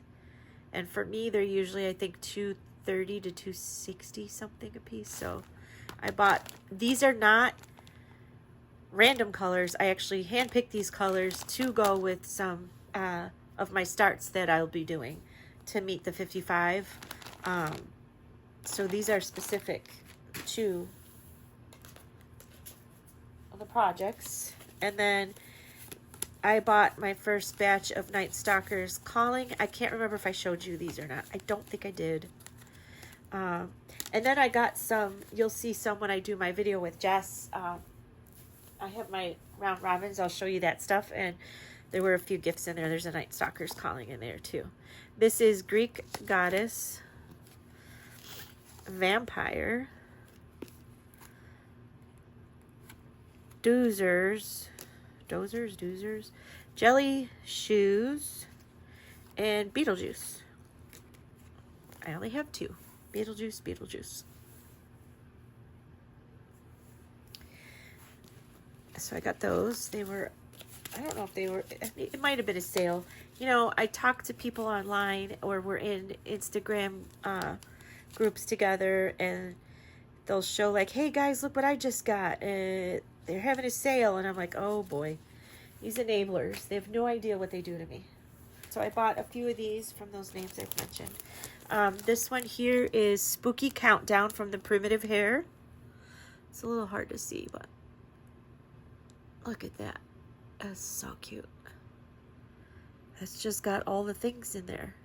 and for me they're usually I think $2.30 to $2.60 something a piece. So I bought these. Are not random colors. I actually handpicked these colors to go with some of my starts that I'll be doing to meet the 55. So these are specific to the projects. And then I bought my first batch of Night Stalkers Calling. I can't remember if I showed you these or not. I don't think I did. And then I got some, you'll see some when I do my video with Jess. I have my round robins. I'll show you that stuff. And there were a few gifts in there. There's a Night Stalkers Calling in there too. This is Greek Goddess, Vampire, Doozers, Jelly Shoes, and Beetlejuice. I only have two. Beetlejuice. So I got those. They were, I don't know if they were, it might have been a sale. You know, I talk to people online, or we're in Instagram groups together, and they'll show like, hey guys, look what I just got. They're having a sale, and I'm like, oh boy, these enablers, they have no idea what they do to me. So I bought a few of these from those names I've mentioned. This one here is Spooky Countdown from the Primitive Hair. It's a little hard to see, but look at that. That's so cute. It's just got all the things in there.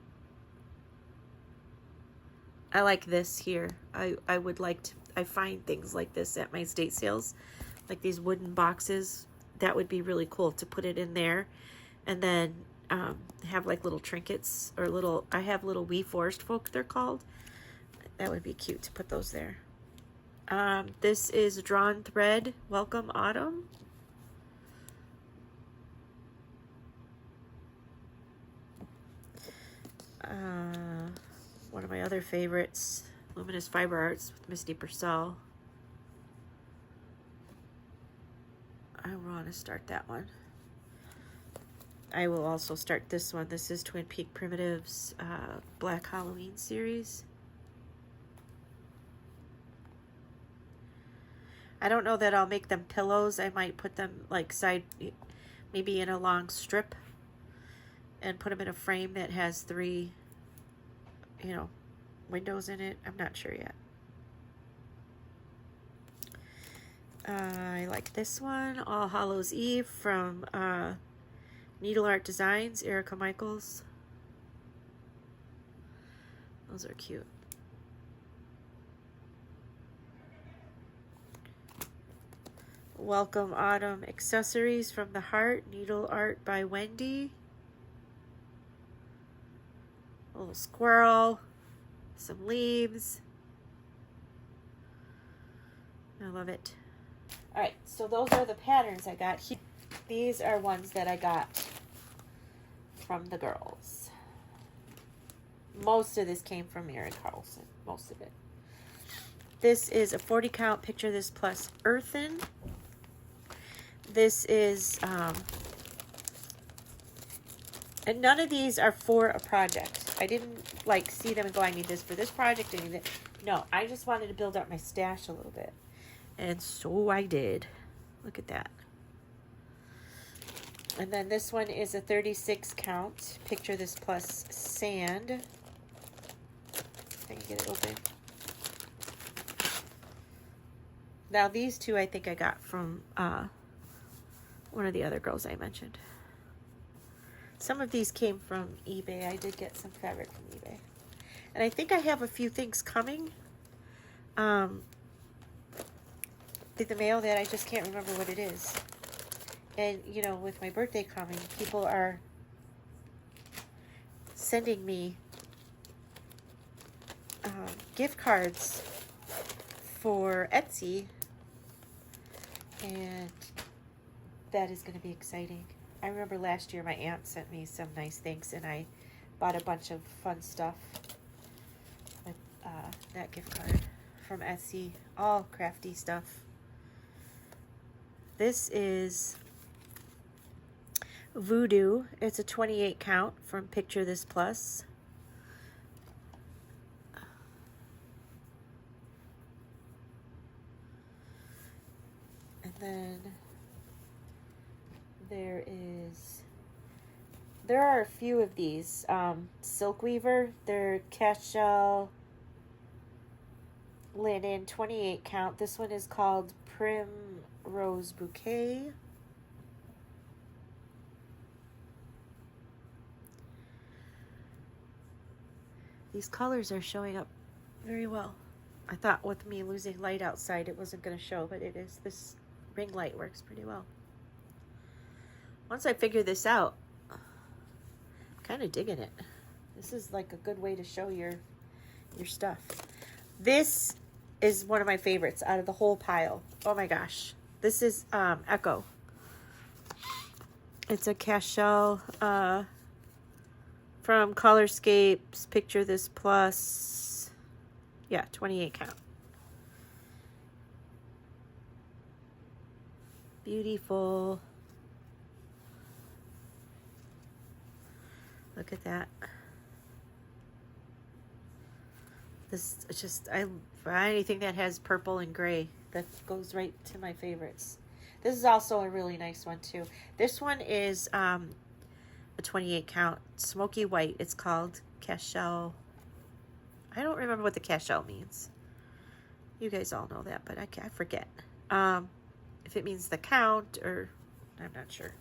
I like this here. I would like to, I find things like this at my estate sales, like these wooden boxes. That would be really cool to put it in there, and then have like little trinkets, or little, I have little wee forest folk they're called. That would be cute to put those there. This is Drawn Thread, Welcome Autumn. One of my other favorites, Luminous Fiber Arts with Misty Purcell. I want to start that one. I will also start this one. This is Twin Peak Primitives Black Halloween series. I don't know that I'll make them pillows. I might put them like side, maybe in a long strip, and put them in a frame that has 3, you know, windows in it. I'm not sure yet. I like this one, All Hallows Eve from Needle Art Designs, Erica Michaels. Those are cute. Welcome Autumn Accessories from the Heart, Needle Art by Wendy. A little squirrel, some leaves. I love it. All right, so those are the patterns I got. These are ones that I got from the girls. Most of this came from Mary Carlson, most of it. This is a 40 count Picture This Plus Earthen. This is, and none of these are for a project. I didn't like see them and go, I need this for this project. I need that. No, I just wanted to build up my stash a little bit. And so I did. Look at that. And then this one is a 36 count Picture This Plus Sand. If I can get it open. Now these two I think I got from one of the other girls I mentioned. Some of these came from eBay. I did get some fabric from eBay. And I think I have a few things coming in the mail that I just can't remember what it is. And, you know, with my birthday coming, people are sending me gift cards for Etsy. And that is going to be exciting. I remember last year my aunt sent me some nice things, and I bought a bunch of fun stuff with that gift card from Etsy. All crafty stuff. This is Voodoo. It's a 28 count from Picture This Plus. And then there are a few of these. Silk Weaver, they're cashel linen, 28 count. This one is called Primrose Bouquet. These colors are showing up very well. I thought with me losing light outside it wasn't going to show, but it is. This ring light works pretty well. Once I figure this out, I'm kind of digging it. This is like a good way to show your stuff. This is one of my favorites out of the whole pile. Oh my gosh. This is Echo. It's a cashel from Colorscapes, Picture This Plus. Yeah, 28 count. Beautiful. Look at that. This is just, anything that has purple and gray, that goes right to my favorites. This is also a really nice one too. This one is a 28 count smoky white. It's called cashel. I don't remember what the cashel means. You guys all know that, but I forget. If it means the count, or I'm not sure.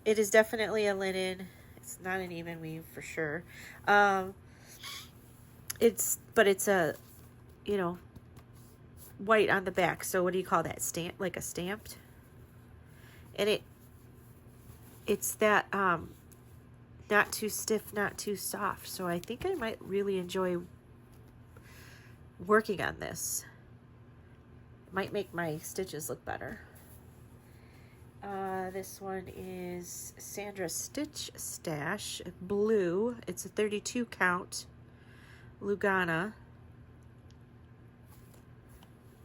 It is definitely a linen. It's not an even weave for sure. But it's a, you know, white on the back. So what do you call that? Like a stamped. And it's that not too stiff, not too soft. So I think I might really enjoy working on this. Might make my stitches look better. This one is Sandra Stitch Stash Blue. It's a 32 count Lugana.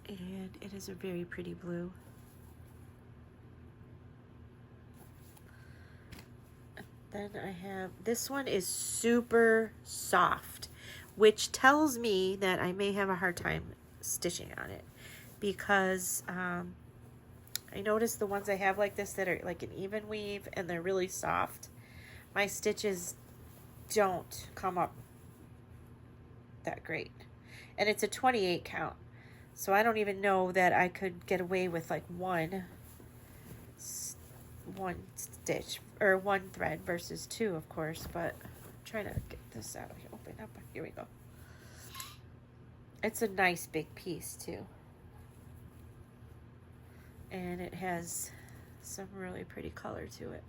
And it is a very pretty blue. Then I have, this one is super soft, which tells me that I may have a hard time stitching on it, because I noticed the ones I have like this that are like an even weave and they're really soft, my stitches don't come up that great. And it's a 28 count, so I don't even know that I could get away with like one stitch or one thread versus two, of course. But I'm trying to get this out. Open up. Here we go. It's a nice big piece too, and it has some really pretty color to it.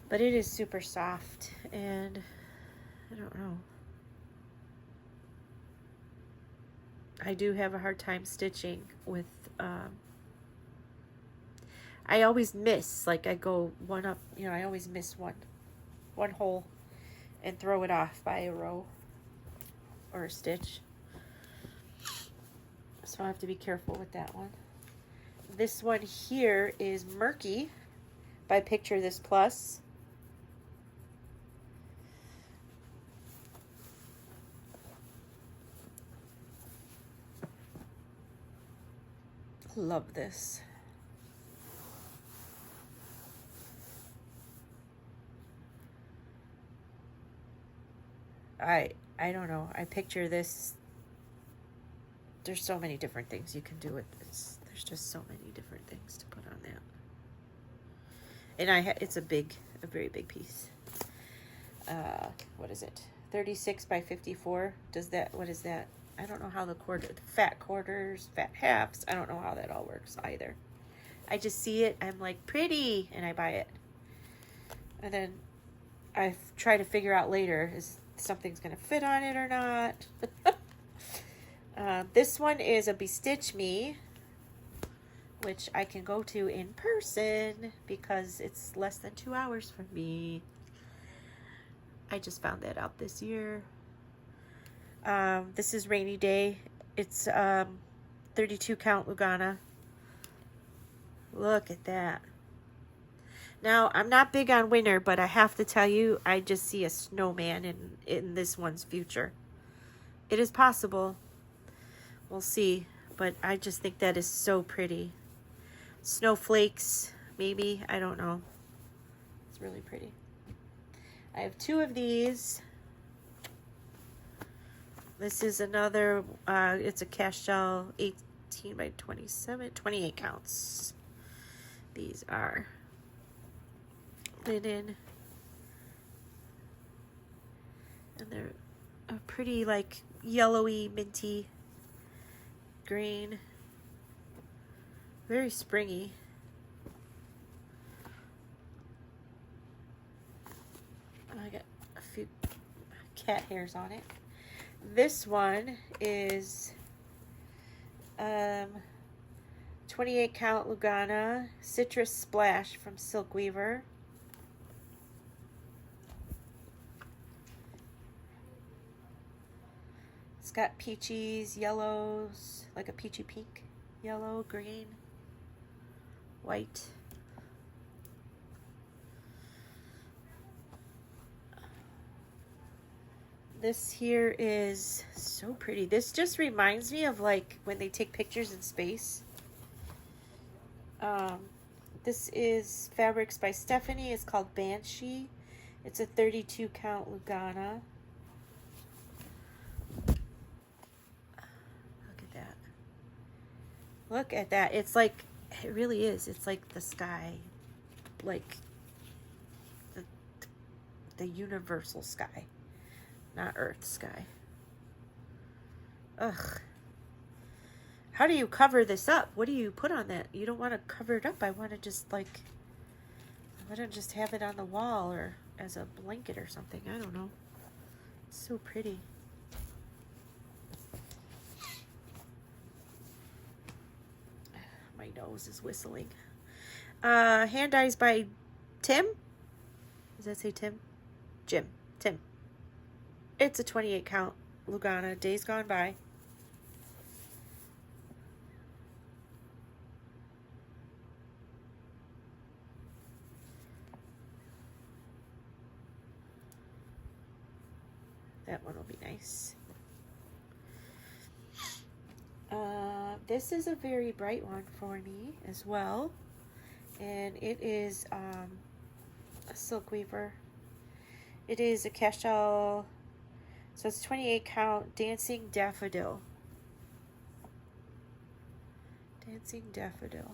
But it is super soft, and I don't know. I do have a hard time stitching with, I always miss, like I go one up, you know, I always miss one hole and throw it off by a row or a stitch. So I have to be careful with that one. This one here is Murky by Picture This Plus. Love this. I don't know. I picture this. There's so many different things you can do with this. There's just so many different things to put on that. And it's a very big piece. What is it? 36 by 54. What is that? I don't know how the fat quarters, fat halves, I don't know how that all works either. I just see it, I'm like, pretty, and I buy it. And then I try to figure out later, is something's going to fit on it or not. This one is a Bestitch Me, which I can go to in person because it's less than 2 hours from me. I just found that out this year. This is Rainy Day. It's 32 count Lugana. Look at that. Now, I'm not big on winter, but I have to tell you, I just see a snowman in this one's future. It is possible. We'll see. But I just think that is so pretty. Snowflakes, maybe. I don't know. It's really pretty. I have 2 of these. This is another, it's a cast shell, 18 by 27, 28 counts. These are linen. And they're a pretty, like, yellowy, minty green. Very springy. I got a few cat hairs on it. This one is 28 count Lugana Citrus Splash from Silk Weaver. It's got peaches, yellows, like a peachy pink, yellow, green, white. This here is so pretty. This just reminds me of like when they take pictures in space. This is Fabrics by Stephanie. It's called Banshee. It's a 32 count Lugana. Look at that. Look at that. It's like, it really is. It's like the sky. Like the universal sky. Not Earth sky. Ugh. How do you cover this up? What do you put on that? You don't want to cover it up. I want to just like, I want to just have it on the wall or as a blanket or something. I don't know. It's so pretty. My nose is whistling. Hand Dyes by Tim. Does that say Tim? Tim. It's a 28 count Lugana, Days Gone By. That one will be nice. This is a very bright one for me as well. And it is a Silk Weaver. It is a cashel. So it's 28 count Dancing Daffodil. Dancing Daffodil.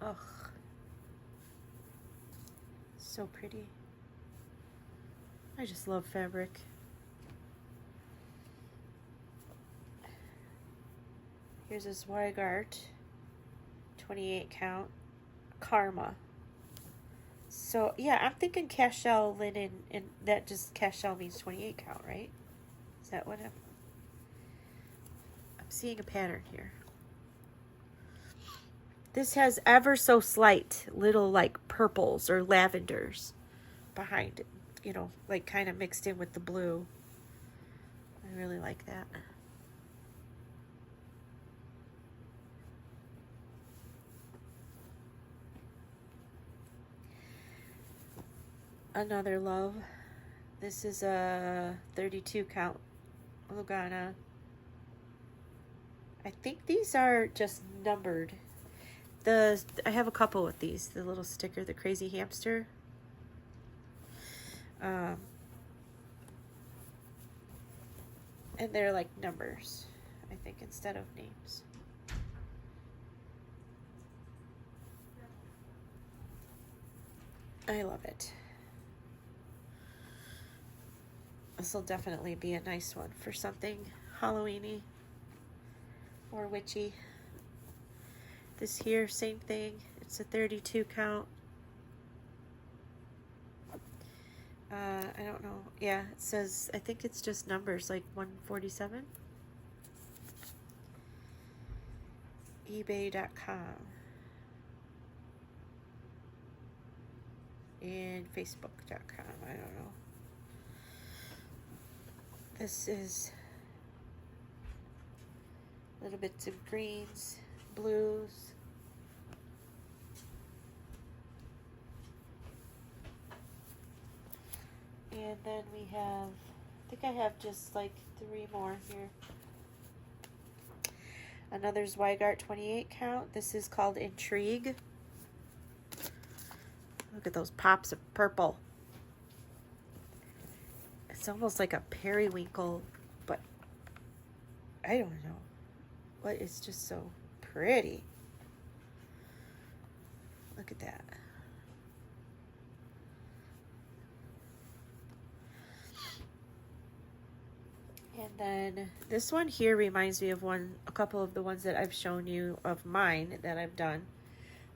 Ugh. So pretty. I just love fabric. Here's this Zweigart 28 count Karma. So yeah, I'm thinking cashel linen, and that just cashel means 28 count, right? Is that what I'm seeing a pattern here. This has ever so slight little like purples or lavenders behind it, you know, like kind of mixed in with the blue. I really like that. Another love. This is a 32 count Lugana. I think these are just numbered. I have a couple with these. The little sticker, the crazy hamster. And they're like numbers, I think, instead of names. I love it. This will definitely be a nice one for something Halloween-y or witchy. This here, same thing. It's a 32 count. I don't know. Yeah, it says, I think it's just numbers, like 147. eBay.com and Facebook.com. I don't know. This is little bits of greens, blues. And then we have, I think I have just like 3 more here. Another Zweigart 28 count. This is called Intrigue. Look at those pops of purple. It's almost like a periwinkle, but I don't know. But it's just so pretty. Look at that. And then this one here reminds me of a couple of the ones that I've shown you of mine that I've done.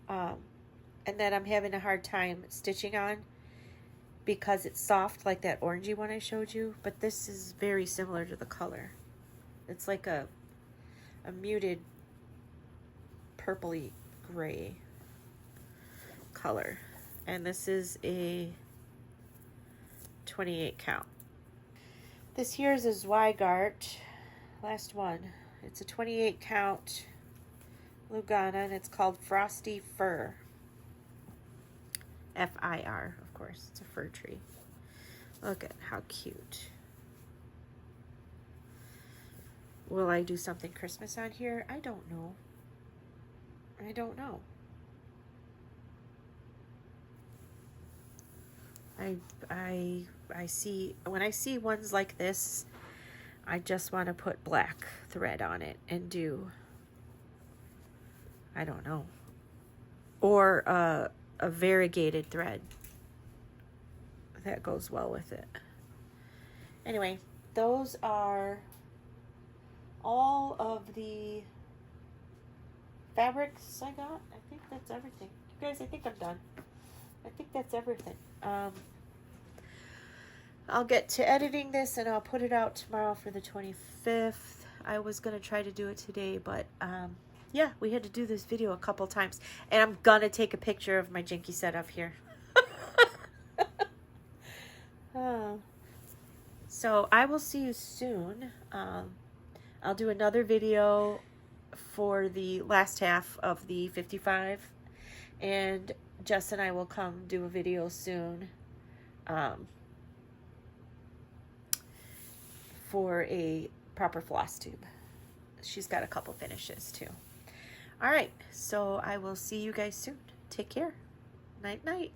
And that I'm having a hard time stitching on because it's soft like that orangey one I showed you. But this is very similar to the color. It's like a muted purpley gray color. And this is a 28 count. This here is a Zweigart, last one. It's a 28 count Lugana and it's called Frosty Fir. F-I-R, of course, it's a fir tree. Look at how cute. Will I do something Christmas on here? I don't know. I don't know. I see, when I see ones like this, I just want to put black thread on it and do, I don't know, or a variegated thread that goes well with it. Anyway, those are all of the fabrics I got. I think that's everything. You guys, I think I'm done. I think that's everything. I'll get to editing this and I'll put it out tomorrow for the 25th. I was going to try to do it today, but yeah, we had to do this video a couple times. And I'm going to take a picture of my jinky setup here. So I will see you soon. I'll do another video for the last half of the 55. And Jess and I will come do a video soon. For a proper floss tube. She's got a couple finishes too. All right, so I will see you guys soon. Take care. Night, night.